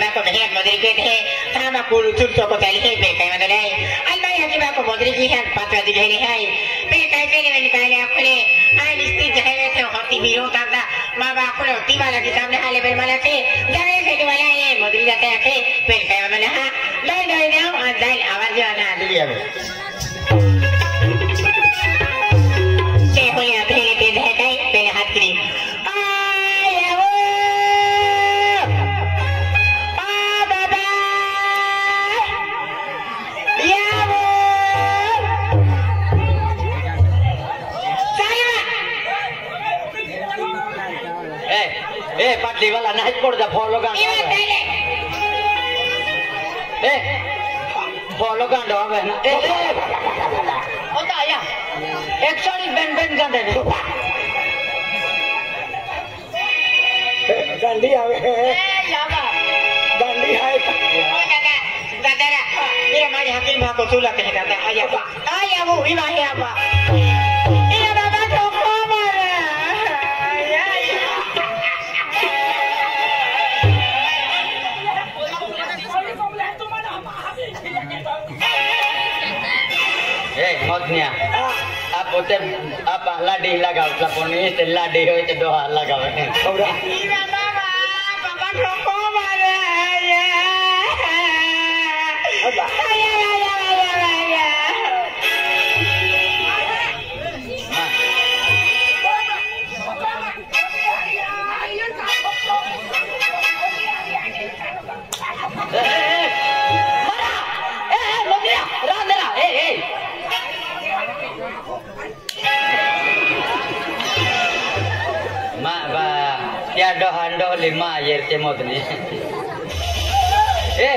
bako mehiat modri ke the tama kulu tur to ko tali ke kai ma dai alba ya ki bako modri ki han patra di gheri hai pe kai ke ne nikale apne ai listi jahe the hoti biro tanda ma ba ko ti wala ki samne hale per mala ke dare ke wala ye modri jate ke pe kai ma na ha dai dai na dai awar jana diliya ke hoya phele pe dai kai pe hat kri पाटली वाला नहीं पड़ जा follow का follow का dog है ना होता आया एक सारी बेन बेन जाते हैं गांधी आवे याबा गांधी है ओ दादा ये हमारे हकीम भाग को चूला कह दादा आया वो ही वाही आबा ये बाबा तो Modnya, apa tem apa ladi lagau, lapor ni itu ladi itu doa lagau ni. Sudah. Iya mama, papa rokok mana ya? Apa? Ayah. Hando lima ayer ke modni.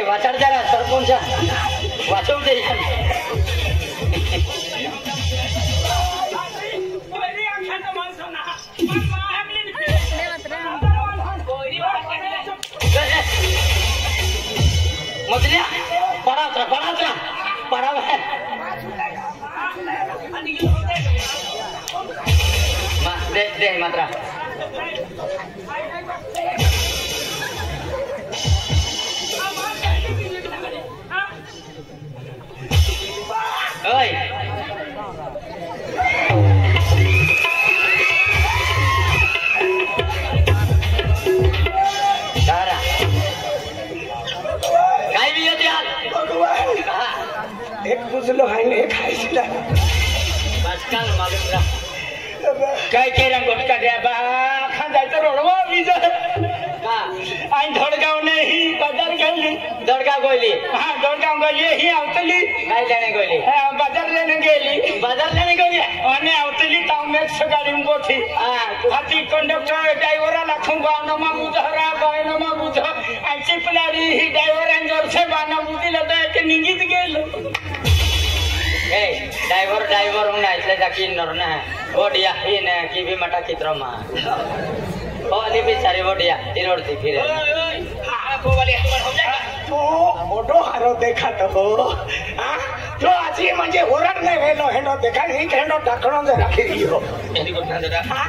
Wacar jara sarpunca. Wacum deh. Modni, para. Mas, deh matra. Oi. Dara. Kai भी होते यार। एक बुझलो है ने खाई सिला। बस कल मालूम रहा। काय के रंग गुटका दे बा खान जाते रोडवा बीजा आइन धड़गाव नहीं बाजार गली धड़गाव गोली हां धड़गाव गोली ही आवतली काय लेने गोली हां बाजार लेने गोली ओने आवतली ताऊ में गाड़ी में गोठी हां हाथी कंडक्टर ड्राइवर लाखों गांव नमा बुझरा गाय नमा बुझ आची पलाड़ी ही ड्राइवर अंजर से बाना बुझी लगा के निंगित गेल ड्राइवर उन्हें इसलिए जाकिन नरना वो दिया ही ने की भी मटा कित्रमा ओ अली भी सारी वो दिया इरोड़ थी फिर हां को वाली हो जाएगा तो मोटो हारो देखा तो हां जो आज ये म्हणजे ओरड ने वेलो हेनो देखा नहीं हेनो ढकणो दे रखी रियो एनी को ध्यान दे हां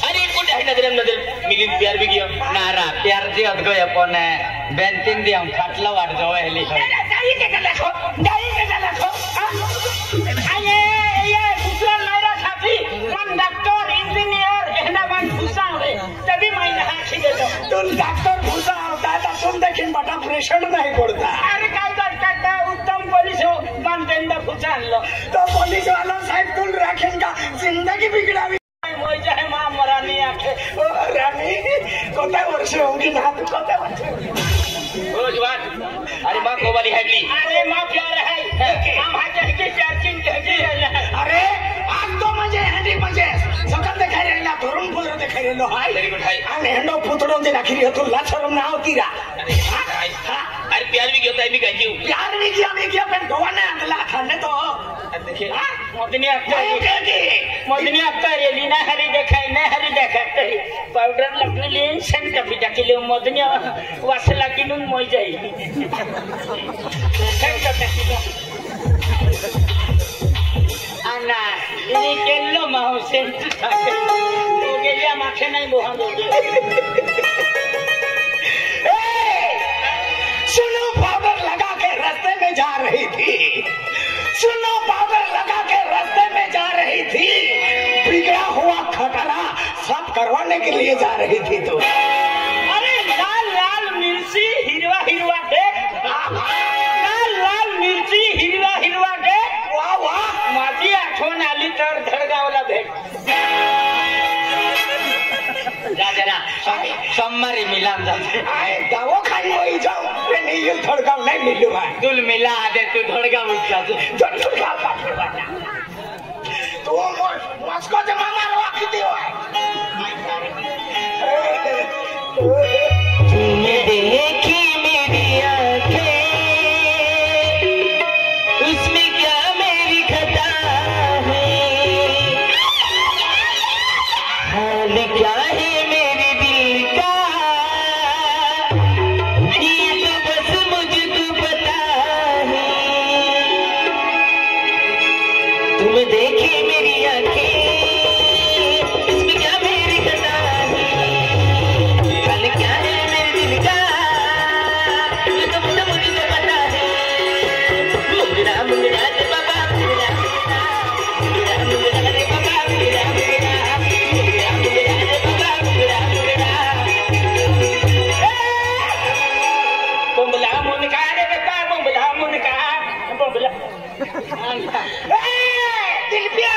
अरे को ढाई नजर नजर मिली प्यार भी गियो नारा प्यार जी अद गयो कोने बेंतिन दिया खाटला वाट जो हेली जाई के देखो आये ये दूसरा नायरा साथी मन डॉक्टर इंजीनियर एना मन भूसा रे तभी मैं नहा खींचे तो तुम डॉक्टर भूसा होता है तुम देखिन बटा प्रेशर नहीं पड़ता अरे काय करता उत्तम पुलिस हो बन देंदा भूसा लो तो पुलिस वाला साहब तुम रखेंगा जिंदगी बिगड़ावी मोय जाए मां मरानी आखे ओ रानी कोता वर्ष होगी ना तू कोता वर्ष ओ जवान अरे मां को वाली हैली अरे मां प्यार है हम हाजे के चार्जिंग के अरे आज तो मजे हंडी मजे सकल देखाई रहला धरून फुलर देखाई रहलो हाय वेरी गुड हाय आने हंडो पुतड़ो दे राखी रे तू लाछरम ना होतीरा अरे प्यार भी गयो ताई भी कहियो प्यार भी किया मैं दोने अगला खाने तो देखिए मोदनी आपका रे लीना हरी देखाते पाउडर लगले लेन सेंट कभी डाकिले मोदनी वासला किनुन मोय जाई सेंट कभी आना ini kello mau sentu take ogelia makhena bohan doge हुआ खतरा सब करवाने के लिए जा रही थी तो। अरे लाल लाल मिर्ची हिरवा हिरवा देख, लाल लाल मिरची हिरवा हिरवा देख, वाह वाह माझी आठवण आली तर धडगावला भेट. जा जरा सोमवारी मिलान जाते. दवाखाने वही जाओ नहीं धड़गाव नहीं मिलू है तुल मिला दे तू धडगाव तू मस्को जमा मारवा किती तूने देखी मेरी आंखें, उसमें क्या मेरी खता है, हाल क्या है मेरे दिल का, ये तो बस मुझको पता है. तुम देखी मेरी आंखें, इसमें क्या मेरी खता है, हाल क्या है मेरे दिल का, ये तो बस मुझको पता है. मुंगरा मुंगरा रे बाबा मुंगरा मुंगरा मुंगरा रे बाबा मुंगरा मुंगरा मुंगरा मुंगरा रे बाबा मुंगरा मुंगरा. बुंबला मुनका रे बाबा बुंबला मुनका बुंबला. दिलप्या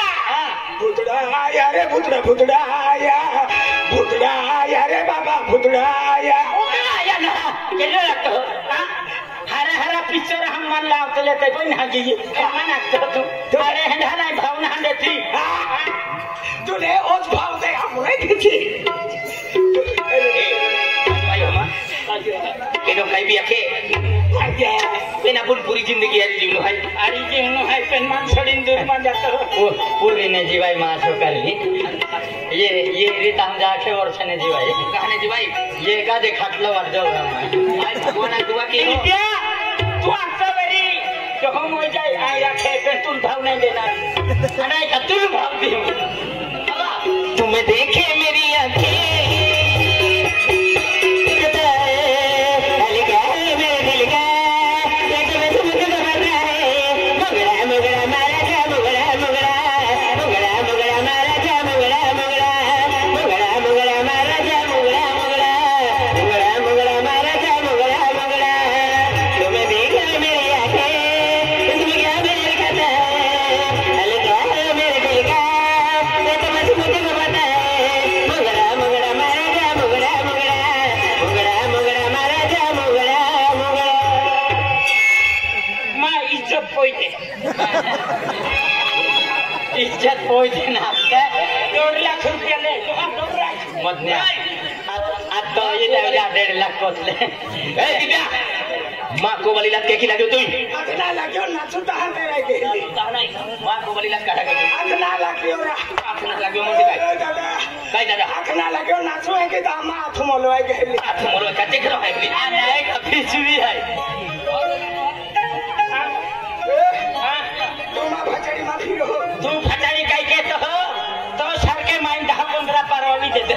भुतड़ा आया रे भुतड़ा भुतड़ा आया भुतड़ा आया रे बाबा भुतड़ा आया आया ना केलं लागतं. हरा हरा पिक्चर हम मन लावतले ते पण हागी कामा नागतो तू अरे हंडा नाही भावना हंडती. तूने उस भाव से हमने खींची केलो काही बी अखे पेन आपण पुरी जिंदगी हरी जीवनो हाय हरी जीवनो हाय पेन मान सोडीन दूर मान जातो पूरी ने जीवाई मा सोकाली ये रीता हम जाके वर्षने जीवाई कहने जीवाई ये का दे खाटला वाट जाऊ आई भगवान दुआ की तू आता बरी तो हम हो जाए आई रखे पे तू भाव नहीं देना नहीं का तू भाव दे. तुम्हें देखे मेरी आंखें इज्जत पोहोचते ना 2 लाख रुपया ले मधने आता ये जाऊया 1.5 लाख पोचले. ए दिव्या माँ को वाली लात केकी लाग्यो तुई अगना लाग्यो नाचू तहा तेरा गेली नाही माँ को वाली लात काढा गेली अगना लाग्यो रा अगना लाग्यो म्हणजे काय दादा अगना लाग्यो नाचू है के दामा हाथ मोलवाय गेली हाथ मोलवाय का तेकरो है गेली आ नाही का पिचवी है तू फटाडी काय घेतो हो तो सारखे माइन 10-15 परवावी देते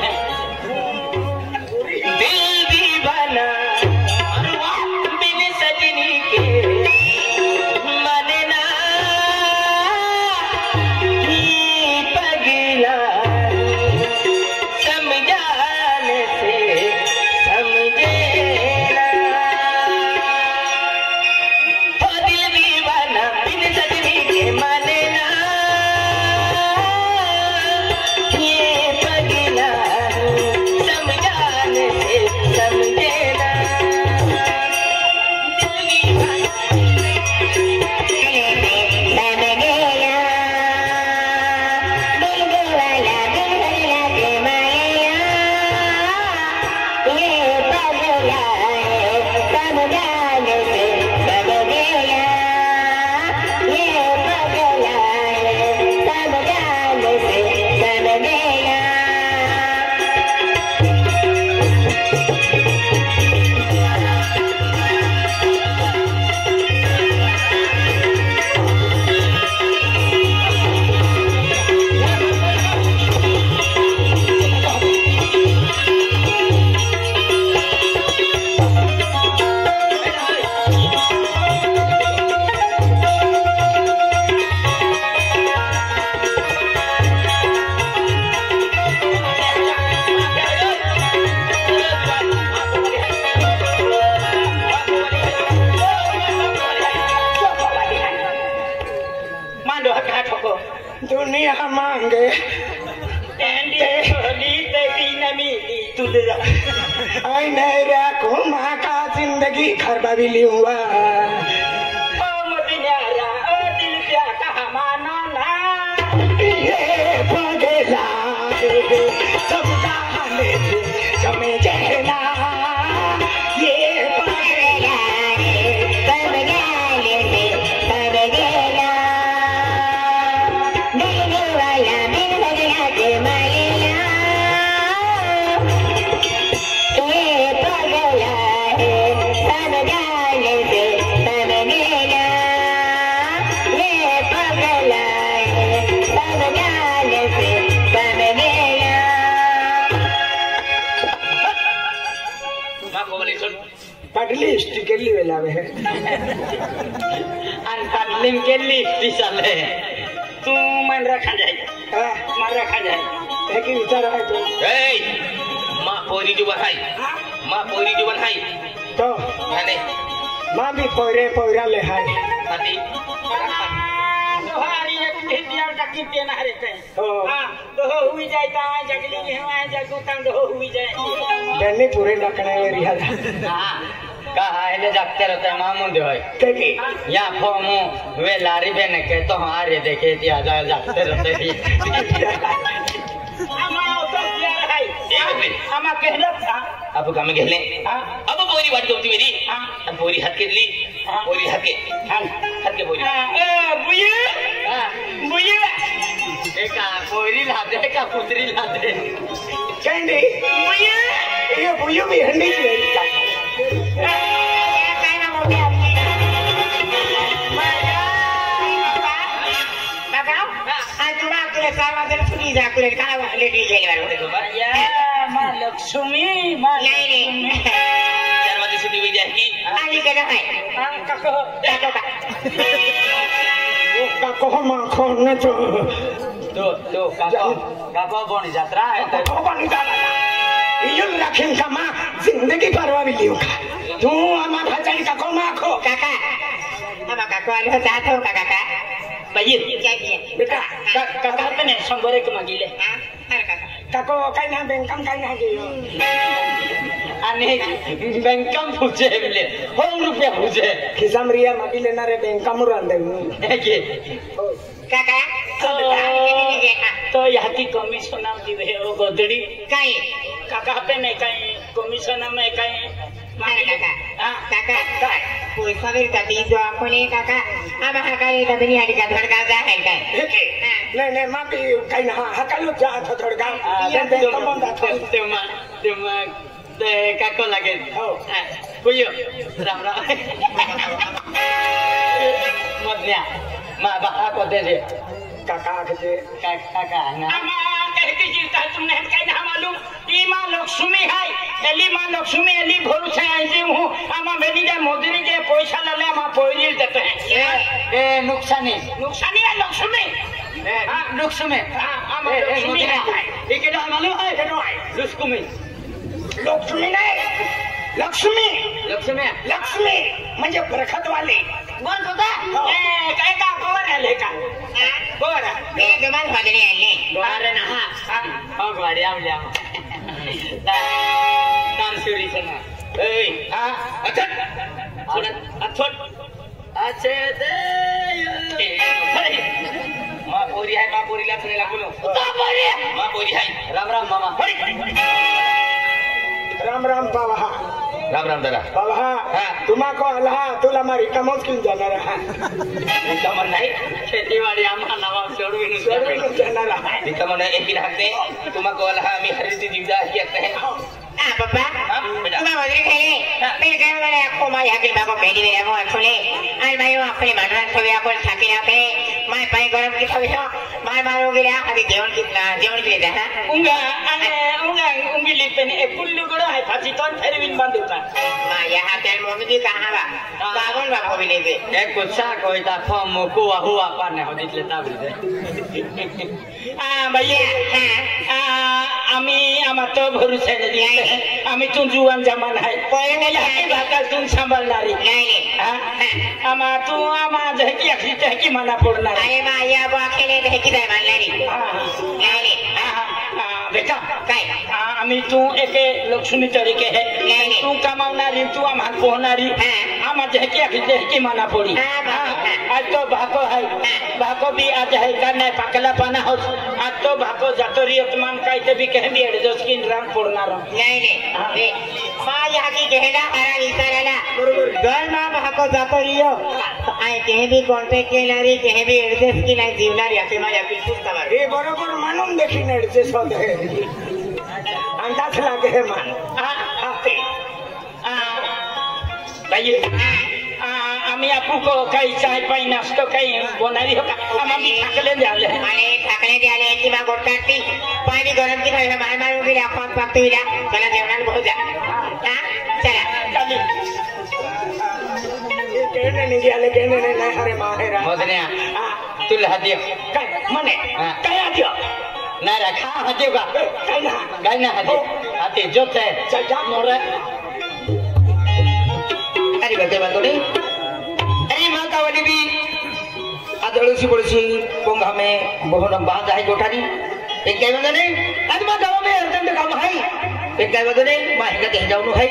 दिल दीवाना बिन सजनी के माने ना पगला समझाने से समझे ना तू ले जा आई नहीं रे घुमा का जिंदगी घर बाबी लियूंगा ओ मदनियारा ओ दिल क्या कहा माना ना ये पगला सब गाने जमे जहना ये पगला सब गाने सब गेला दिल वाला दिल लगा के माया ये पगला सब गाने सब गेला ये पगला सब गाने सब गेला माँ को बोली सुन पडली स्टिकेली वेला है अनकालिम के लिफ्ट चले तू मन रखा जाए मन रखा जाए एक विचार आहे तो ए माँ पोरी जुबान हाय माँ पोरी जुबान हाय तो यानी मां भी पोरे पोराले हाय आती दोहारी एक हिंदिया का किते ना रहते हो हां तो हुई जाए ता जगली में हुआ जगू तंग हुई जाए डन्नी पूरे नकने में रिहा हाँ कहा है ले जागते रहते हैं मामून दे भाई के यहाँ फोमू वे लारी बहन के तो हमारे देखे थी आ जागते रहते हैं अमा तो क्या है अमा कहला था अब काम घेले हां अब पोरी वाट होती मेरी हां अब पोरी हाथ के ली पोरी हाथ के हाथ के पोरी ए बुया बुया एक पोरी लादे का पुत्री लादे कैंडी बुया ये बुयो भी हंडी है काय ना मोठे लक्ष्मी चार बजे छुट्टी हुई जाएगी काको माखो न तो काको बन यात्रा है काको बन जाला ये रखें का मां जिंदगी परवा भी लियो का तू हमार भजन काको माखो काका हम काका वाले साथ हो काका भैया बेटा काका पे ने 100 के मांगिले काको काय ना बेंकम काय ना गेयो आणि बँकम पूजे मिले हो रुपया पूजे खिसाम रिया मागी लेना रे बेंकम रांदे के काका तो यहाँ की कमिशन दिवे हो गोदड़ी काय काका पे नहीं कहीं कमिशन में कहीं काका काय कोई खबर का दी जो आपने काका अब हकारे तबनी हड़ी का धड़का जा है काय नहीं मागी काय ना हकालो जा धड़का बेंकम बंदा तेमा ते काको लगे हो कुयो राम राम मदनिया माँ बाप को दे दे काका के काका ना अम्मा कहती जीता तुमने कहीं ना मालूम ई मां लक्ष्मी है एली मां लक्ष्मी एली भरोसा है जी हूं अम्मा मेरी जे मोदरी जे पैसा लले मां पोइल देते हैं ए नुकसानी है लक्ष्मी लक्ष्मी अम्मा लक्ष्मी है ये के मालूम है लक्ष्मी लक्ष्मी नाही लक्ष्मी लक्ष्मी लक्ष्मी म्हणजे बरकत वाली बोल होता ए काय का कोण आले का कोण मी गमान भाजणी आले अरे ना हा गाडी आवल्या तानसुरी सना ए हा अच्छा अच्छा अच्छे दे मां पोरी है मां पोरी लक्षणे लागलो मां पोरी है राम राम मामा राम राम बाबा राम राम दादा बाबा तुम्हाको आला तुला मारी कमोच घेऊन जाणार रिकामं नाही शेतीवाडी आम्हाला नावा सोडून जाणार रिकामं नाही एक राहते तुम्हाला आला आम्ही हरिती जीवदा ही असते पापा तुम्हारा मदरी खेले मेरे घर वाले आपको मां यहाँ के बाबा पहली मेरे को अखोले आज मैं अपने मनोरंजन को आपको थाके ना पे मैं पानी गरम की थोड़ी हो मैं मारोगे ना अभी जेवन के लिए है उंगी लिपन एक कुल्लू गड़ा है फाची तो फिर बिन बंद होता मां यहाँ तेल मोगी कहाँ बा बागोन बाबा भी लेते एक कुछ कोई ता फॉर्म को हुआ पाने हो दिखले ताबले भैया आम्ही आम्हा तो भरोसा नाही आम्ही तू जुवान जमान आहे भाकर तू सांभाळणारी आम्हा तू आम्हा झहकी अखली झहकी मना फोडणार अरे माया बाखेले झहकी जाय मानणारी बेटा काय आम्ही तू एके लक्ष्मी तरीके है तू कमावणारी तू आम्हाला पोहणारी आम्हा झेकी माना पडी आज तो भाको है भाको भी आज है का नाही पाकला पाना होत आज तो भाको जातोरी अपमान काय ते भी कहे भी एडजस्ट की राम पोडणार नाही मा याकी घेणा हरा विचारायला बरोबर घर मा भाको जातोरी आय केहे भी कॉन्टॅक्ट केणारी केहे भी एडजस्ट की नाही जीवनारी याची माझ्या बिलकुल सवाल हे बरोबर म्हणून देखील ऍडजस्ट होत आहे अंदाज लागे हे मान भाई आम्ही आपू को काही चाय पाई नाश्तो काही बोनारी हो का आम्ही ठाकले झाले आणि ठाकले द्याले किंवा गोटाटी पाणी गरम की नाही मार मारून गेले आपण पाकतोयला चला जेवणाला बघू जा चला चालेल केने निघाले केने नाही अरे माहेरा मोदन्या तुला हादियो काय म्हणे काय आद्य नाही रा खा हादियो का काय ना काय ना हादियो हाते जोत है जा मोरे अरे बते बातोडी अरे मां कावली भी आदळसी पडसी पोंगा में बहुन बांध आहे गोठारी एक काय म्हणले आज मां गाव में अर्जंट काम आहे एक काय म्हणले मां हे का जाऊन आहे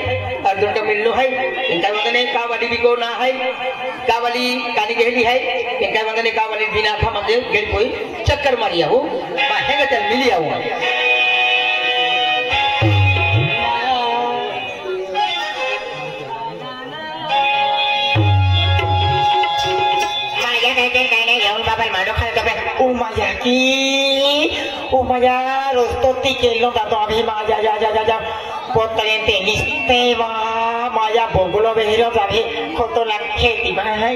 अर्जंट मिलनो आहे एक काय म्हणले कावली भी को ना है कावली कानी गेली है एक काय म्हणले कावली बिना था मंदिर गेल कोई चक्कर मारिया हो मां हे का मिली आऊ ओ माझ्या रोस्तोती केलो जातो आम्ही माझ्या जा पोतपर्यंत निसते वा माझ्या बोगलो बेहिरो जावे खोतो लागते ती बाय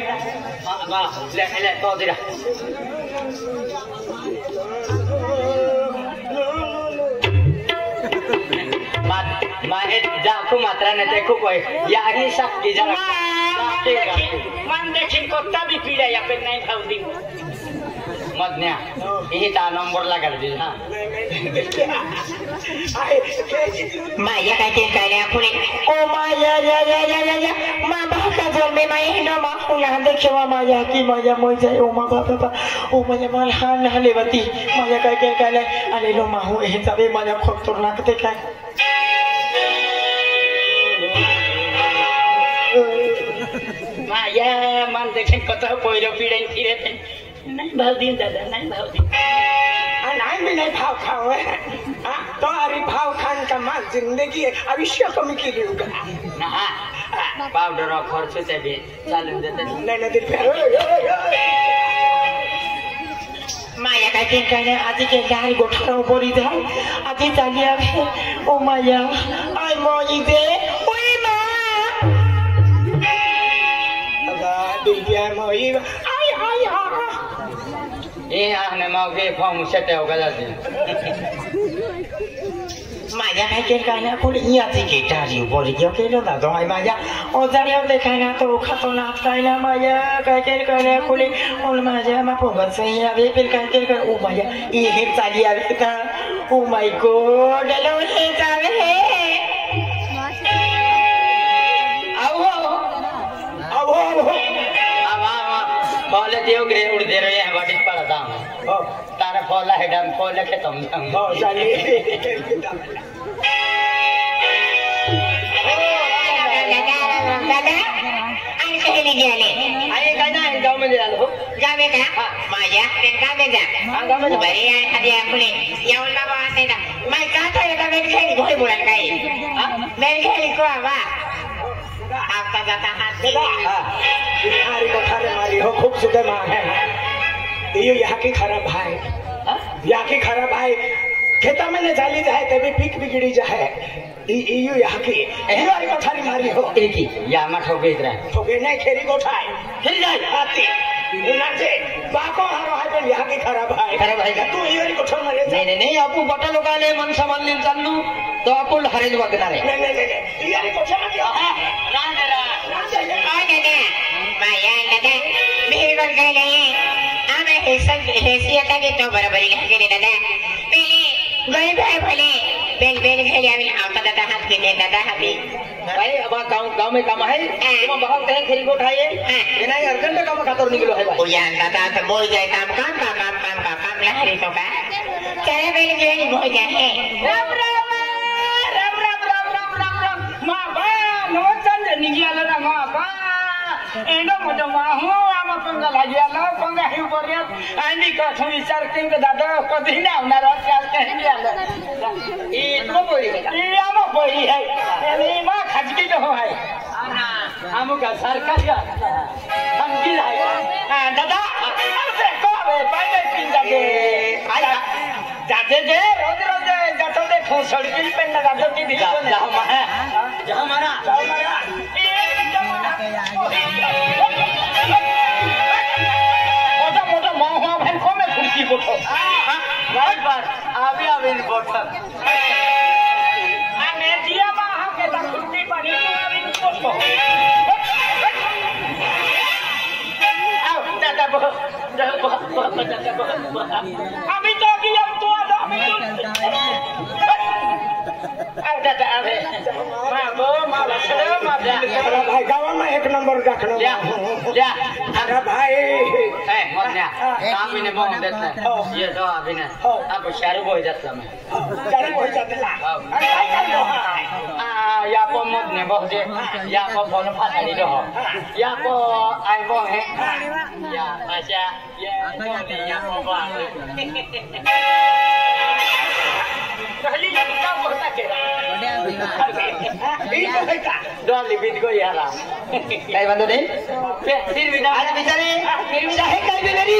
ले तो दिरा माहे जाखू मात्रा ने देखो कोई यारी शक्ति जरा मन देखील कोणता बी पिढ्या या पण नाही खाऊ दिन मधन्या ही ता नंबर लागाल दिल हा माया काय ते काय पुणे ओ माया या मा बाका जन्मे माया न मा पुन्हा देखवा माया की माझ्या मोय ओ मा बाबा ओ माझ्या मला हान हलेवती माझ्या काय आले नो माहू हे जावे माझ्या खोतोर लागते काय माया मन देखील कत पहिलो पिढ्या फिरत नाही भाव दिन दादा नाही भाव दिन नाही मी नाही भाव खाऊ तो अरे भाव खान का माल जिंदगी आयुष्य कमी केली होगा ना पावडर खर्च ते बी चालून देते नाही माया काय ते काय आधी के गाय गोठा बोरी जा आधी चाली आहे ओ माया आय मोई दे ओई मा अगा दिव्या मोई आय ए आने मागे फॉर्म सेट होगा जाते माया काय ते काय कोणी याची के टाली बोरी जो केलो ना तो आय माया ओ जाण्या देखा ना तो खातो ना काय ना माया काय ते काय कोणी ओल माझ्या मा पोगत सही आवे फिर काय ते काय ओ माया ई हे चाली आवे का ओ माय गॉड हेलो हे जावे आओ फॉले देव ग्रे उड़ दे रहे हैं वाटिस पड़ा था तारा फॉला है डम फॉले के तुम हो चाली दादा आणि कधी गेले आए काय ना गांव में जा लो जावे का माया ते गावे जा गांव में बरे आहे आधी आपले येऊन बाबा आहे ना माय का तो एका वेळ खेळी गोळी बोलाल काय मेल खेळी को आवा आता जाता हात बिहारी कोठारे मारी हो खूब सुधे माँ है ये यहाँ की खराब है यहाँ की खराब है खेता में न जाली जाए तभी पीक बिगड़ी जाए ये यहाँ की बिहारी कोठारी मारी हो एक ही या मत हो गई इधर तो गे नहीं खेरी कोठाई खेरी जाए हाथी उन्हें से बाको हारो है पर यहाँ की खराब है तू ये कोठार मारे नहीं आपू बटा लोग आले मन सामान ले चालू तो आपू हरेज वगैरह रे नहीं ये कोठार मारे माया दादा बिलकुल काय नाही आम्ही हैसियत आहे तो बरोबरी घालते दादा पहिले गरीब आहे भले बेल घ्यायला आम्ही आता दादा हात घेते दादा हाती भाई अब गांव में काम है तुम बहुत कहीं खेरी को उठाइए ये नहीं अर्जेंट काम खातर निकलो है ओ यार दादा तो बोल जाए काम लहरी तो का चले बेल घ्यायला बोल जाए ba no tan ni ya la ma ba endo mo to ma ho ama panga la ya la panga hi boria ani ka thu विचार किंग दादा कधी नाही होणार आज काही नाही आलं ई तो बोई ई आमा बोई है आणि मा खाजगी तो है आमु का सरकार का संगी है दादा अरे को पहिले पिंदा के आया जाते जे रोज रोज जातो देखो सड़की पे ना जातो की दिखो ना जहां मारा मोटा मोटा मां बहन को मैं कुर्सी बोठो राइट बात आवे आवे बोठो मैं जिया मां के ता कुर्सी पानी तो आवे बोठो आओ दादा बहुत अभी तो कि अब तो अभी तो दादा अबे मां लसड़े मां अरे भाई गावा में एक नंबर रखना जा अरे भाई मोन्या आम्ही ने बोल देत ये तो अभी ने अब शारू बोल जातला मैं जाने कोई जातला अरे काय करतो या को मत ने बहुत या को बोल फाड़ी दो या को आई बोल है या अच्छा या को बात पहली का बोलता के डॉली बीत गो यारा काय बंदो नहीं फिर विदा अरे बेचारे फिर विदा है काय बेचारी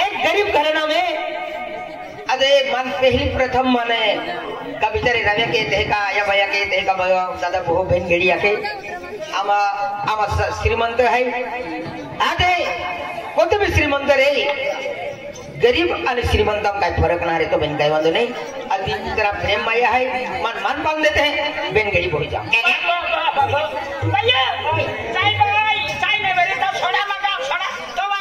एक गरीब घराना में अरे मन पहली प्रथम माने का बिचारे रव्या के ते का या भैया के ते का दादा बहु बहन गेड़ी आके आमा श्रीमंत है आते कोणते भी श्रीमंत रे गरीब आणि श्रीमंतम काय फरक ना रे तो बहन काय बांधो नहीं अति तरह प्रेम माया है मन बांध देते हैं बहन गरीब हो जाओ भैया चाय भाई चाय में मेरे तो छोड़ा मगा छोड़ा तो वा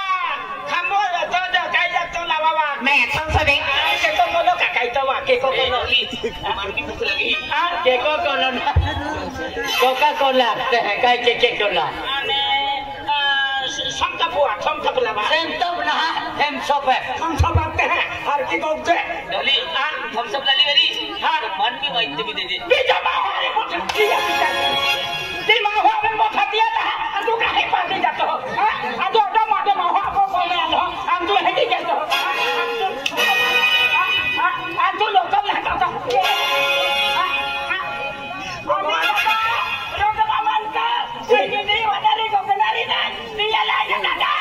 खम्बो तो जो काय जा तो ला बाबा मैं कौन सा दे के को बोलो का काय तो वा के को बोलो मार की भूख लगी हां के को बोलो कोका कोला है काय के कोला समतप लगा समतप ना हम सब आते हैं हर की को दे डली हम सब लली मेरी हां मन की वैद्य भी दे दे बीजा मारे को दिया ती माहो में मोथा दिया था तू काहे पाते जातो हां आजो तो माटे माहो को बोले आलो हम तू है के तो हां तू लोग ना तो रोज मामन का कोई नहीं वदारी को बनारी ना दिया ला दादा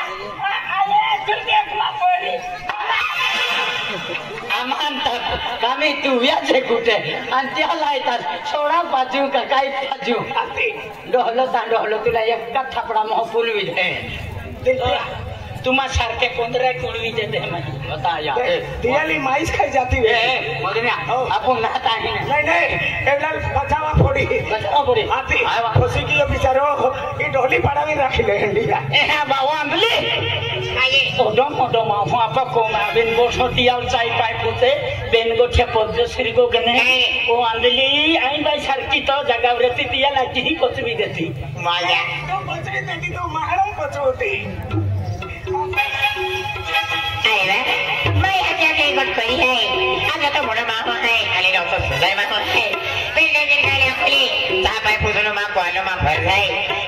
आले तू देख मा पोरी आमान तक कमी तू याचे कुठे आणि त्याला येतात सोळा बाजू का काय बाजू डोहलो तुला एका थापडा मोह पुलवी दे तुम्हा सारखे कोंदऱ्या कुळवी देते बता या दियाली माईस खाई जाती है मोदन्या आपण नात आहे नहीं नहीं एवला बचावा फोड़ी आती खुशी की बिचारो ई ढोली पड़ावी रख ले इंडिया ए बाबा अंबली आये ओडम आफो आपा को मा बिन बोसती आउ चाय पाई पुते बेन गो छपज श्री गो गने ओ अंबली आई बाई सरकी तो जगह रहती तिया लागी ही कुछ भी देती माया तो बचरी देती तो महरम बचोती अरे मैं आजा के गट करी है आजा तो मोड़ा मामा है खाली रहो तो सुधाई मामा है पहले दिन खाली अपनी साहब भाई पुदनो मां को आलो मां भर है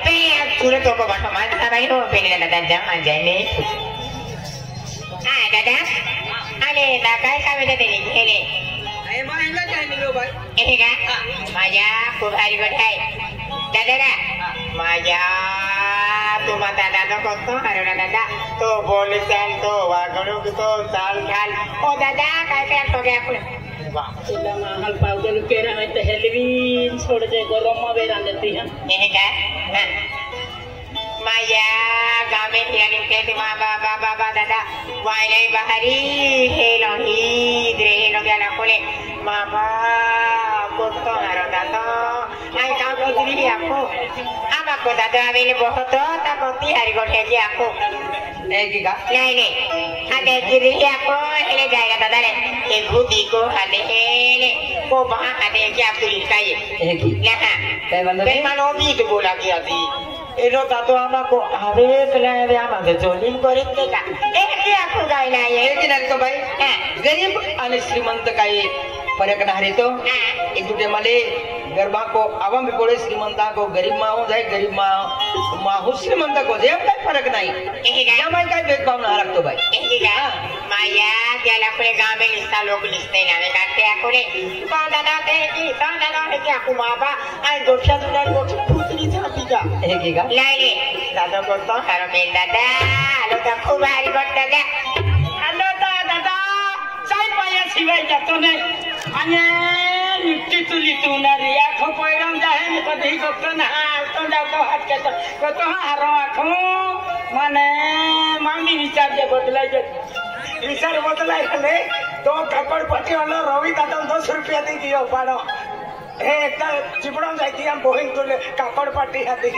पहले अब पूरे तो को बात मान था भाई हो पहले दादा जा आ जाए नहीं दादा अरे ना काय का बेटा दे खेले ए महंगा जाने लो भाई एगा माया को भारी बैठाई दादा ना माया तू माता दादा को तो अरे दादा तो बोल चाल तो वागड़ो की तो चाल ख्याल ओ दादा काय क्या तो गया अपन इला महल पाउडर केरा में तो हेलवी छोड़ दे गरम में बेरा देती है ये क्या माया गाँव में थियानी कहते माँ बाबा दादा वाइले बाहरी हेलो ही द्रे हेलो क्या ना खोले मामा कुत्तो हरो दादा आई काम को दिली आपको आपको दादा अवेले बहुत तब तिहारी को ठेकी आपको एक का नहीं आगे गिरी आपको ले जाएगा दादा ने एक गुदी को हले हेले को वहाँ आने क्या आपको लिखाइए एक ही यहाँ बंदो बेमानो भी तो बोला किया थी एरो दादो आमा को आवे कलाए वे आमा दे जोलिन करे का एक क्या आपको गाइना है लेकिन तो भाई गरीब आणि श्रीमंत काही फरक नाही तो एक दुटे मले गरबा को आवा में पड़े श्रीमंता को गरीब माँ जाए गरीब माँ श्रीमंता को जेब का फर्क नहीं मैं काय भेदभाव ना रखतो भाई माया त्याला आपले गाव में निस्ता लोक निसते ना वे काटे आकोले दादा ते की दादा हे की आकू माबा आणि दोषा दुडा गोट पुतली छाती का हे की का लाईले दादा बोलतो हरो मेल दादा आलो तर खूप भारी गोट दादा आलो दादा साई पाया शिवाय जातो नाही आणि नित्य तुली तू ना रिया खो पैरम जाहे ने कधी गोतो ना तो जातो हात केतो कतो हारो आखो माने मामी विचार जे बदलाय जे विचार बदलाय ने तो कपड़पट्टी वाला रवि दादा 10 रुपया दे दियो पाड़ो ए एकदा चिपड़म जाती हम बोहिन तुले कपड़पट्टी हाती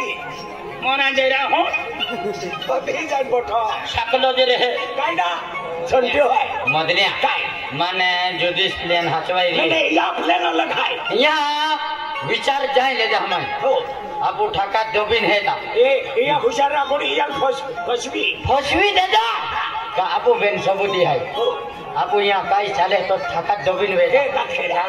मोना जेरा हो तो भी जान बोठो सकलो जे रहे कायदा झंडियो है मदनिया काय माने ज्योतिष प्लेन हचवाई नहीं या प्लेन लगाय यहाँ विचार जाए ले जा हमें हो अब उठा का दोबिन है ता ए या हुशार रागोड़ी या फसवी फसवी दादा का आपो बेन सबुती है आपो यहाँ काई चाले तो ठका दोबिन वे ए ता खेड़ा